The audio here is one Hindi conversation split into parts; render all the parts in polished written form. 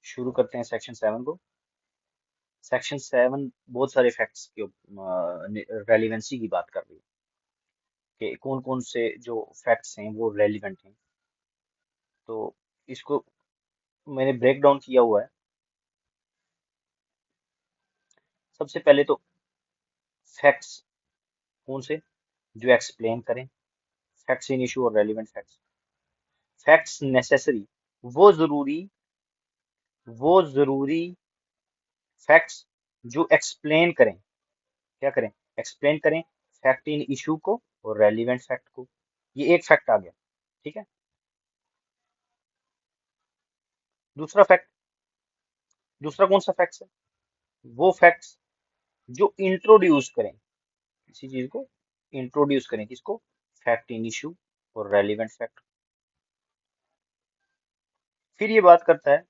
शुरू करते हैं सेक्शन 7 को। सेक्शन 7 बहुत सारे फैक्ट्स की रेलिवेंसी की बात कर रही है कि कौन कौन से जो फैक्ट्स हैं वो रेलिवेंट हैं। तो इसको मैंने ब्रेक डाउन किया हुआ है। सबसे पहले तो फैक्ट्स कौन से जो एक्सप्लेन करें फैक्ट्स इन इशू और रेलिवेंट फैक्ट्स। फैक्ट्स नेसेसरी वो जरूरी वो जरूरी फैक्ट्स जो एक्सप्लेन करें, क्या करें, एक्सप्लेन करें फैक्ट इन इशू को और रेलिवेंट फैक्ट को। ये एक फैक्ट आ गया, ठीक है। दूसरा फैक्ट, दूसरा कौन सा फैक्ट है, वो फैक्ट्स जो इंट्रोड्यूस करें किसी चीज को, इंट्रोड्यूस करें किसको, फैक्ट इन इशू और रेलिवेंट फैक्ट। फिर ये बात करता है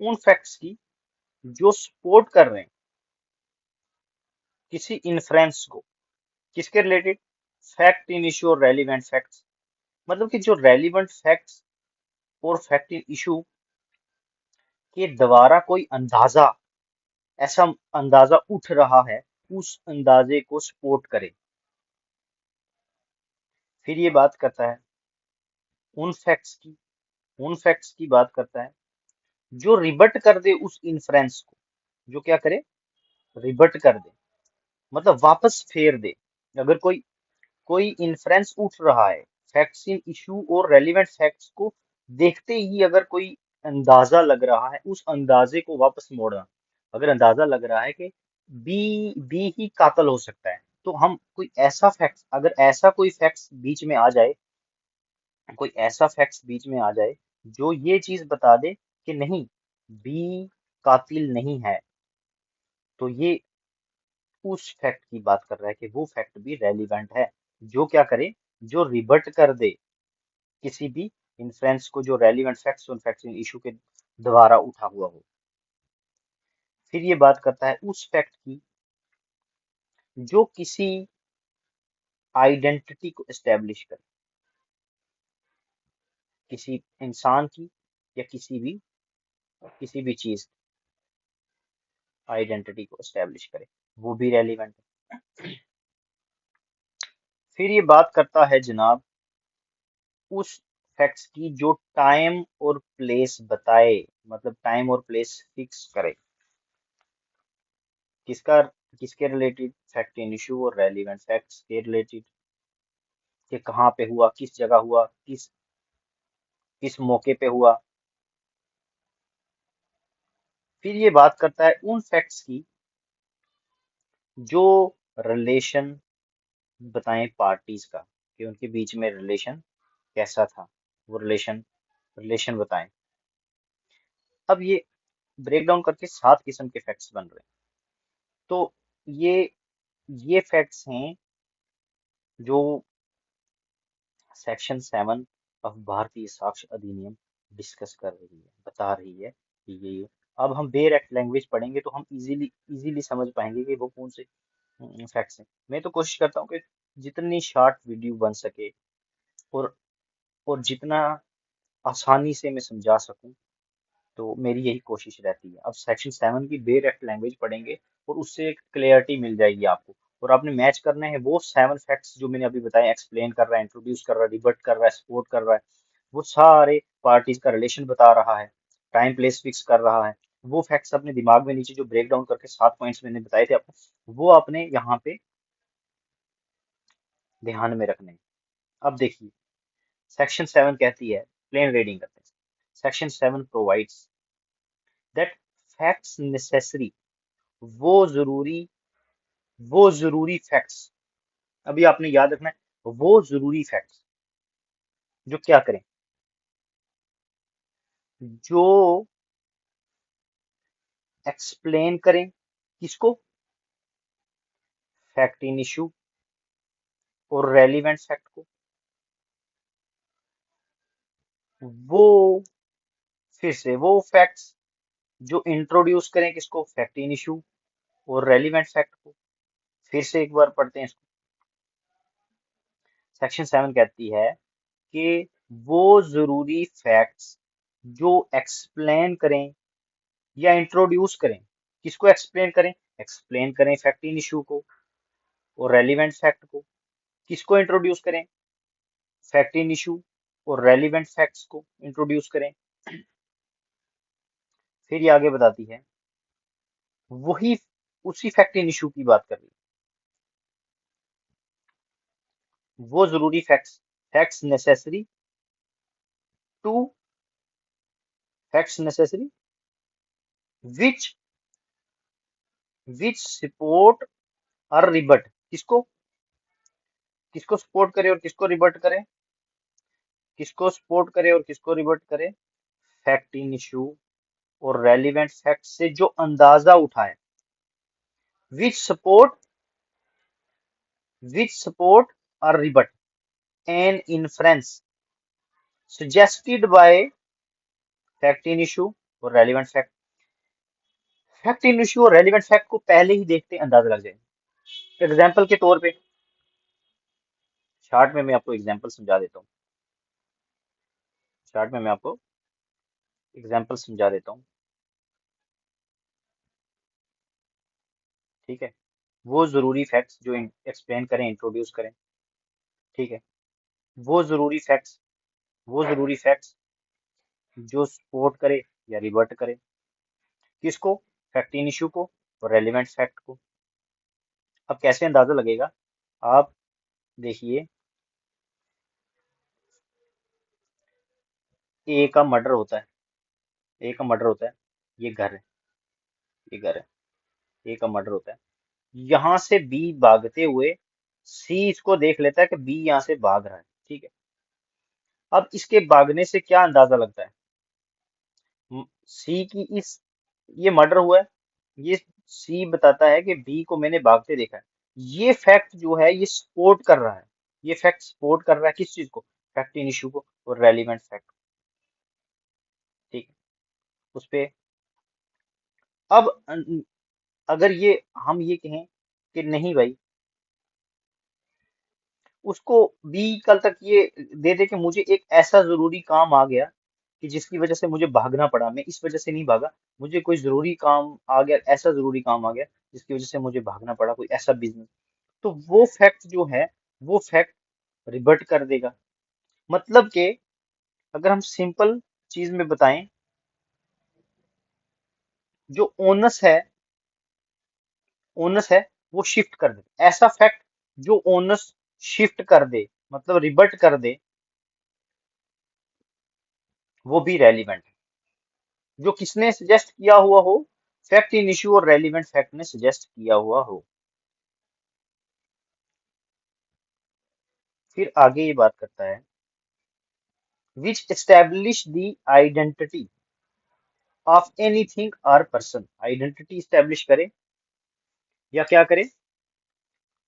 उन फैक्ट्स की जो सपोर्ट कर रहे हैं किसी इन्फ्रेंस को, किसके रिलेटेड, फैक्ट इन इशू और रेलिवेंट फैक्ट्स। मतलब कि जो रेलिवेंट फैक्ट्स और फैक्ट इन इशू के द्वारा कोई अंदाजा, ऐसा अंदाजा उठ रहा है, उस अंदाजे को सपोर्ट करे। फिर ये बात करता है उन फैक्ट्स की, उन फैक्ट्स की बात करता है जो रिबट कर दे उस इन्फ्रेंस को, जो क्या करे, रिबट कर दे, मतलब वापस फेर दे। अगर कोई कोई इन्फ्रेंस उठ रहा है फैक्ट्स इन इशू और रेलिवेंट फैक्ट्स को देखते ही, अगर कोई अंदाजा लग रहा है उस अंदाजे को वापस मोड़ना। अगर अंदाजा लग रहा है कि बी ही कातल हो सकता है, तो हम कोई ऐसा फैक्ट, अगर ऐसा कोई फैक्ट्स बीच में आ जाए, कोई ऐसा फैक्ट्स बीच में आ जाए जो ये चीज बता दे कि नहीं, बी कातिल नहीं है, तो ये उस फैक्ट की बात कर रहा है कि वो फैक्ट भी रेलिवेंट है। जो क्या करे, जो रिबट कर दे किसी भी इन्फ्रेंस को, जो रेलिवेंट फैक्ट्स उन फैक्ट्स इशू के द्वारा उठा हुआ हो। फिर ये बात करता है उस फैक्ट की जो किसी आइडेंटिटी को एस्टेब्लिश करे, किसी इंसान की या किसी भी चीज आइडेंटिटी को एस्टेब्लिश करे, वो भी रेलिवेंट है। फिर ये बात करता है जनाब उस फैक्ट्स की जो टाइम और प्लेस बताए, मतलब टाइम और प्लेस फिक्स करे। किसका, किसके रिलेटेड, फैक्ट इन इशू और रेलिवेंट फैक्ट्स के रिलेटेड, कि कहाँ पे हुआ, किस जगह हुआ, किस किस मौके पे हुआ। फिर ये बात करता है उन फैक्ट्स की जो रिलेशन बताएं पार्टीज का, कि उनके बीच में रिलेशन कैसा था, वो रिलेशन रिलेशन बताएं। अब ये ब्रेक डाउन करके 7 किस्म के फैक्ट्स बन रहे हैं। तो ये ये फैक्ट्स हैं जो सेक्शन 7 ऑफ भारतीय साक्ष्य अधिनियम डिस्कस कर रही है, बता रही है कि ये। अब हम डायरेक्ट लैंग्वेज पढ़ेंगे तो हम इजीली इजीली समझ पाएंगे कि वो कौन से फैक्ट्स हैं। मैं तो कोशिश करता हूँ कि जितनी शॉर्ट वीडियो बन सके और और जितना आसानी से मैं समझा सकूं, तो मेरी यही कोशिश रहती है। अब सेक्शन 7 की डायरेक्ट लैंग्वेज पढ़ेंगे और उससे एक क्लियरिटी मिल जाएगी आपको। और आपने मैच करना है वो 7 फैक्ट्स जो मैंने अभी बताए, एक्सप्लेन कर रहा है, इंट्रोड्यूस कर रहा है, रिबट कर रहा है, सपोर्ट कर रहा है, वो सारे पार्टीज का रिलेशन बता रहा है, टाइम प्लेस फिक्स कर रहा है। वो फैक्ट्स अपने दिमाग में नीचे जो ब्रेक डाउन करके 7 पॉइंट्स मैंने बताए थे आपको, वो आपने यहाँ पे ध्यान में रखने हैं। अब देखिए सेक्शन 7 कहती है, प्लेन रीडिंग करते हैं। Section 7 provides that facts necessary वो जरूरी वो जरूरी फैक्ट्स, अभी आपने याद रखना है, वो जरूरी फैक्ट्स जो क्या करें, जो एक्सप्लेन करें किसको, फैक्ट इन इशू और रेलिवेंट फैक्ट को। वो फिर से वो फैक्ट्स जो इंट्रोड्यूस करें किसको, फैक्ट इन इशू और रेलिवेंट फैक्ट को। फिर से एक बार पढ़ते हैं इसको। सेक्शन 7 कहती है कि वो जरूरी फैक्ट्स जो एक्सप्लेन करें या इंट्रोड्यूस करें। किसको एक्सप्लेन करें? एक्सप्लेन करें फैक्ट इन इशू को और रेलिवेंट फैक्ट को। किसको इंट्रोड्यूस करें? फैक्ट इन इशू और रेलिवेंट फैक्ट्स को इंट्रोड्यूस करें। फिर ये आगे बताती है, वही उसी फैक्ट इन इशू की बात कर रही है। वो जरूरी facts, facts necessary to, facts necessary which which support और रिबट। किसको किसको सपोर्ट करे और किसको रिबट करे? किसको सपोर्ट करे और किसको रिबट करे? फैक्ट इन इशू और रेलिवेंट फैक्ट से जो अंदाजा उठाए। विच सपोर्ट और rebut an inference suggested by fact in issue और relevant fact. Fact in issue और रेलिवेंट फैक्ट को पहले ही देखते अंदाजा लग जाए। एग्जाम्पल के तौर पे चार्ट में मैं आपको एग्जाम्पल समझा देता हूँ। चार्ट में मैं आपको एग्जाम्पल समझा देता हूँ। ठीक है, वो जरूरी फैक्ट्स जो एक्सप्लेन करें, इंट्रोड्यूस करें। ठीक है, वो जरूरी फैक्ट्स, वो जरूरी फैक्ट्स जो सपोर्ट करे या रिवर्ट करे। किसको? फैक्ट इन इशू को और रेलिवेंट फैक्ट को। अब कैसे अंदाजा लगेगा? आप देखिए, ए का मर्डर होता है, ए का मर्डर होता है, ये घर है, ये घर है, ए का मर्डर होता है। यहां से बी भागते हुए सी इसको देख लेता है कि बी यहां से भाग रहा है। ठीक है, अब इसके भागने से क्या अंदाजा लगता है? सी की इस, ये मर्डर हुआ है, ये सी बताता है कि बी को मैंने भागते देखा है। ये फैक्ट जो है ये सपोर्ट कर रहा है, ये फैक्ट सपोर्ट कर रहा है किस चीज को? फैक्ट इन इशू को और रेलिवेंट फैक्ट। ठीक है, उस पे अब अगर ये हम ये कहें कि नहीं भाई, उसको बी कल तक ये दे दे कि मुझे एक ऐसा जरूरी काम आ गया कि जिसकी वजह से मुझे भागना पड़ा, मैं इस वजह से नहीं भागा, मुझे कोई जरूरी काम आ गया, ऐसा जरूरी काम आ गया जिसकी वजह से मुझे भागना पड़ा, कोई ऐसा बिजनेस। तो वो फैक्ट जो है, वो फैक्ट रिवर्ट कर देगा। मतलब कि अगर हम सिंपल चीज में बताएं, जो ओनस है, ओनस है वो शिफ्ट कर दे। ऐसा फैक्ट जो ओनस शिफ्ट कर दे, मतलब रिवर्ट कर दे, वो भी रेलिवेंट है। जो किसने सजेस्ट किया हुआ हो? फैक्ट इन इशू और रेलिवेंट फैक्ट ने सजेस्ट किया हुआ हो। फिर आगे ये बात करता है, which establish the identity of anything और पर्सन। आइडेंटिटी स्टैब्लिश करे या क्या करे?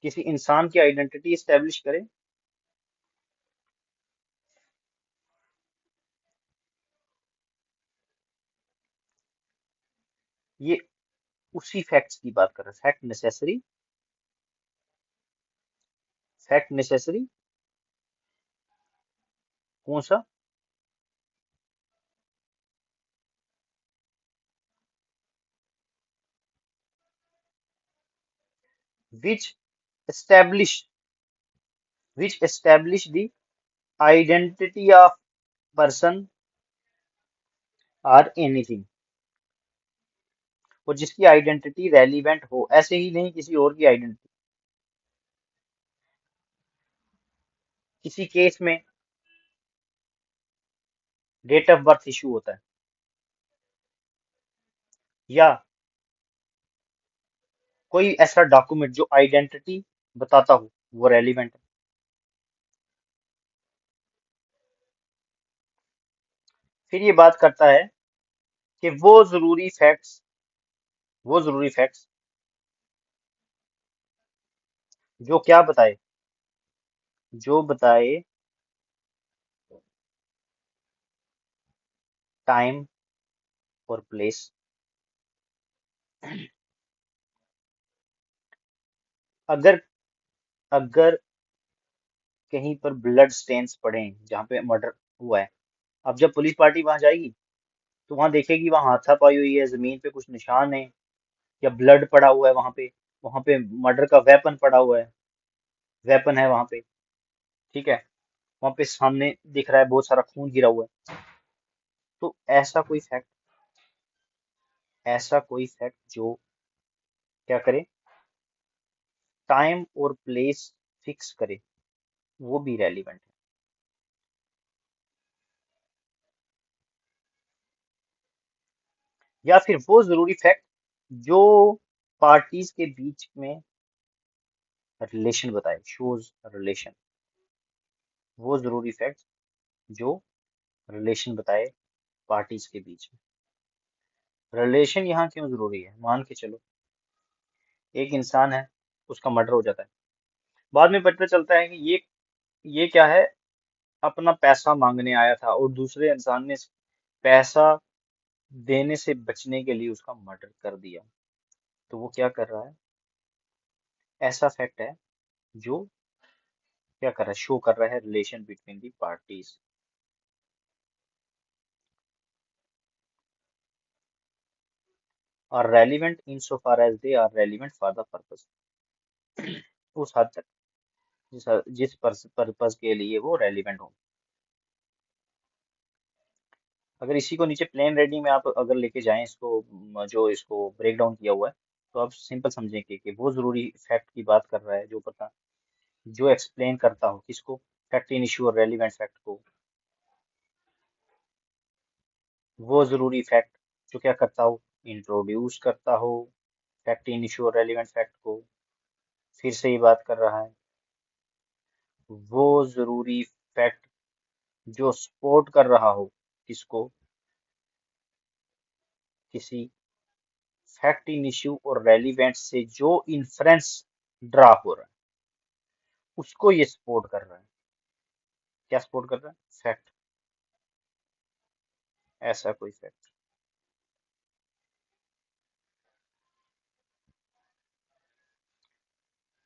किसी इंसान की आइडेंटिटी स्टैब्लिश करे। ये उसी फैक्ट्स की बात कर रहे हैं। फैक्ट नेसेसरी, फैक्ट नेसेसरी कौन सा? Which establish, which establish the identity of person और एनीथिंग, और जिसकी आइडेंटिटी रेलिवेंट हो, ऐसे ही नहीं किसी और की आइडेंटिटी। किसी केस में डेट ऑफ बर्थ इशू होता है या कोई ऐसा डॉक्यूमेंट जो आइडेंटिटी बताता हो, वो रेलिवेंट है। फिर ये बात करता है कि वो जरूरी फैक्ट्स जो क्या बताए, जो बताए टाइम और प्लेस। अगर अगर कहीं पर ब्लड स्टेन्स पड़े जहां पे मर्डर हुआ है, अब जब पुलिस पार्टी वहां जाएगी तो वहां देखेगी वहां हाथापाई हुई है, जमीन पे कुछ निशान है या ब्लड पड़ा हुआ है वहां पे मर्डर का वेपन पड़ा हुआ है, वेपन है वहां पे, ठीक है, वहां पे सामने दिख रहा है बहुत सारा खून गिरा हुआ है। तो ऐसा कोई फैक्ट जो क्या करे, टाइम और प्लेस फिक्स करे, वो भी रेलिवेंट है। या फिर वो जरूरी फैक्ट जो पार्टीज के बीच में रिलेशन बताए, शोज रिलेशन, वो जरूरी फैक्ट जो रिलेशन बताए पार्टीज के बीच में। रिलेशन यहाँ क्यों जरूरी है, मान के चलो एक इंसान है, उसका मर्डर हो जाता है, बाद में पता चलता है कि ये क्या है, अपना पैसा मांगने आया था और दूसरे इंसान ने पैसा देने से बचने के लिए उसका मर्डर कर दिया। तो वो क्या कर रहा है, ऐसा फैक्ट है जो क्या कर रहा है, शो कर रहा है relation between the parties. Are relevant in so far as they are relevant for the purpose, उस हद तक जिस पर्पस के लिए वो रेलिवेंट हो। अगर इसी को नीचे प्लेन रेडिंग में आप अगर लेके जाएं इसको, जो इसको ब्रेक डाउन किया हुआ है, तो आप सिंपल समझेंगे कि वो जरूरी फैक्ट की बात कर रहा है जो पता, जो एक्सप्लेन करता हो किसको, फैक्ट इन इशू और रेलिवेंट फैक्ट को, वो जरूरी फैक्ट जो क्या करता हो, इंट्रोड्यूस करता हो फैक्ट इन इशू और रेलिवेंट फैक्ट को, फिर से ये बात कर रहा है, वो जरूरी फैक्ट जो सपोर्ट कर रहा हो किसको, किसी फैक्ट इन इश्यू और रेलिवेंट से जो इन्फ्रेंस ड्रा हो रहा है, उसको ये सपोर्ट कर रहा है। क्या सपोर्ट कर रहा है, फैक्ट, ऐसा कोई फैक्ट।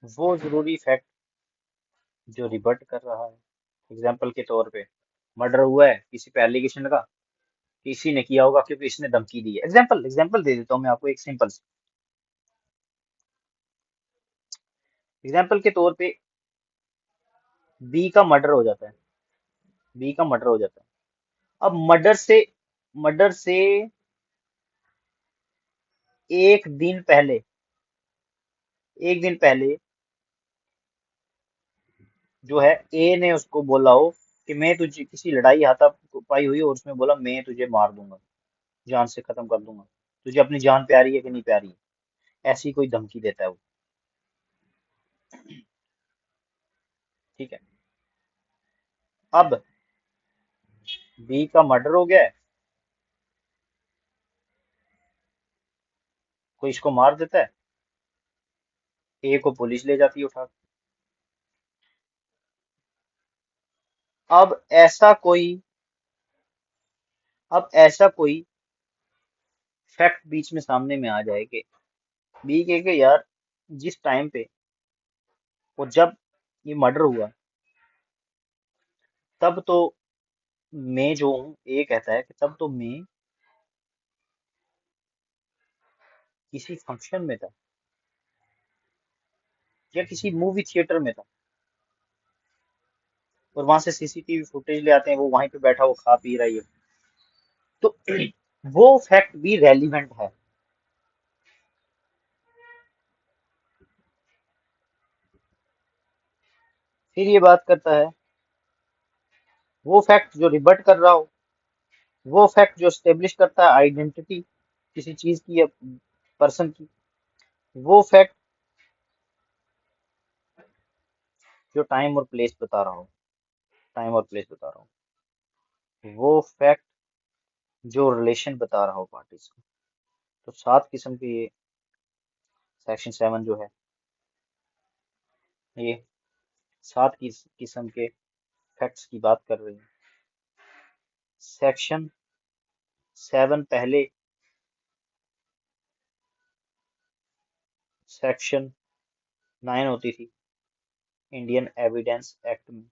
वो जरूरी फैक्ट जो रिबर्ट कर रहा है, एग्जाम्पल के तौर पे मर्डर हुआ है, किसी पे एलिगेशन लगा, किसी ने किया होगा क्योंकि इसने धमकी दी है, एग्जाम्पल एग्जाम्पल दे देता हूँ मैं आपको एक सिंपल, एग्जाम्पल के तौर पे बी का मर्डर हो जाता है, बी का मर्डर हो जाता है। अब मर्डर से एक दिन पहले, एक दिन पहले जो है ए ने उसको बोला हो कि मैं तुझे, किसी लड़ाई हाथापाई हुई और उसमें बोला मैं तुझे मार दूंगा, जान से खत्म कर दूंगा, तुझे अपनी जान प्यारी है कि नहीं प्यारी है, ऐसी कोई धमकी देता है वो, ठीक है। अब बी का मर्डर हो गया है, कोई इसको मार देता है, ए को पुलिस ले जाती है उठा के। अब ऐसा कोई अब ऐसा कोई फैक्ट बीच में सामने में आ जाए कि बी के यार जिस टाइम पे और जब ये मर्डर हुआ, तब तो मैं जो हूँ, ए कहता है कि तब तो मैं किसी फंक्शन में था या किसी मूवी थिएटर में था, और वहां से सीसीटीवी फुटेज ले आते हैं, वो वहीं पे बैठा वो खा पी रही है, तो वो फैक्ट भी रेलिवेंट है। फिर ये बात करता है, वो फैक्ट जो रिबर्ट कर रहा हो, वो फैक्ट जो स्टेब्लिश करता है आइडेंटिटी किसी चीज की या पर्सन की, वो फैक्ट जो टाइम और प्लेस बता रहा हो, टाइम और प्लेस बता रहा हो, वो फैक्ट जो रिलेशन बता रहा हो पार्टीज का। तो 7 किस्म के ये सेक्शन 7 जो है, ये 7 किस्म के फैक्ट्स की बात कर रही है। सेक्शन 7 पहले सेक्शन 9 होती थी इंडियन एविडेंस एक्ट में,